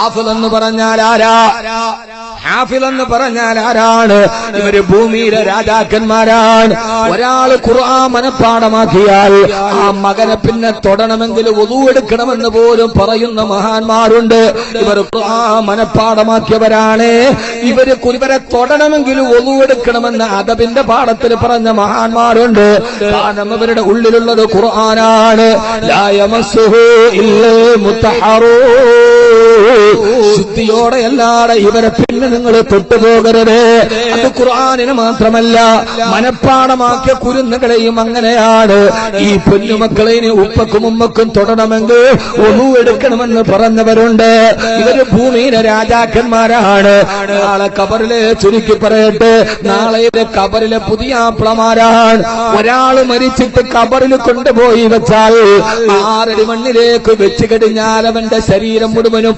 ഹാഫിൾ എന്ന് പറഞ്ഞാൽ ആരാ? ഹാഫിൾ എന്ന് പറഞ്ഞാൽ ആരാണ്? ഇവര് ഭൂമിയിലെ രാജാക്കന്മാരാണ്. ഒരാൾ ഖുർആൻ മനഃപ്പാഠമാക്കിയാൽ ആ മകനെ പിന്നെ തൊടണമെങ്കിൽ വുളു എടുക്കണമെന്ന് പോലും പറയുന്ന മഹാന്മാരുണ്ട്. ഇവർ ഖുർആൻ മനഃപ്പാഠമാക്കിയവരാണ്. ഇവരെ തൊടണമെങ്കിൽ വുളു എടുക്കണമെന്ന് അദബിന്റെ പാഠത്തിൽ പറഞ്ഞ മഹാന്മാരുണ്ട്. കാരണം ഇവരുടെ ഉള്ളിലുള്ളത് ഖുർആനാണ്. ലാ യമസ്സുഹു ഇല്ലാ മുത്തഹറൂൻ. ശുദ്ധിയോടെ അല്ലാതെ ഇവരെ പിന്നെ നിങ്ങൾ തൊട്ടുപോകരുത്. അത് ഖുർആനിന് മാത്രമല്ല, മനഃപ്പാഠമാക്കിയ കുരുന്നുകളെയും അങ്ങനെയാണ്. ഈ പൊന്നുമക്കളെ ഉപ്പക്കും ഉമ്മക്കും തൊടണമെങ്കിൽ വുളു എടുക്കണമെന്ന് പറഞ്ഞവരുണ്ട്. ഇവര് ഭൂമിയിലെ രാജാക്കന്മാരാണ്. നാളെ കബറിലെ ചുരുക്കി പറയട്ടെ, നാളെ കബറിലെ പുതിയ ആപ്ലമാരാണ്. ഒരാൾ മരിച്ചിട്ട് കബറിൽ കൊണ്ടുപോയി വെച്ചാൽ 6 അടി മണ്ണിലേക്ക് വെച്ച് കഴിഞ്ഞാൽ അവന്റെ ശരീരം മുഴുവനും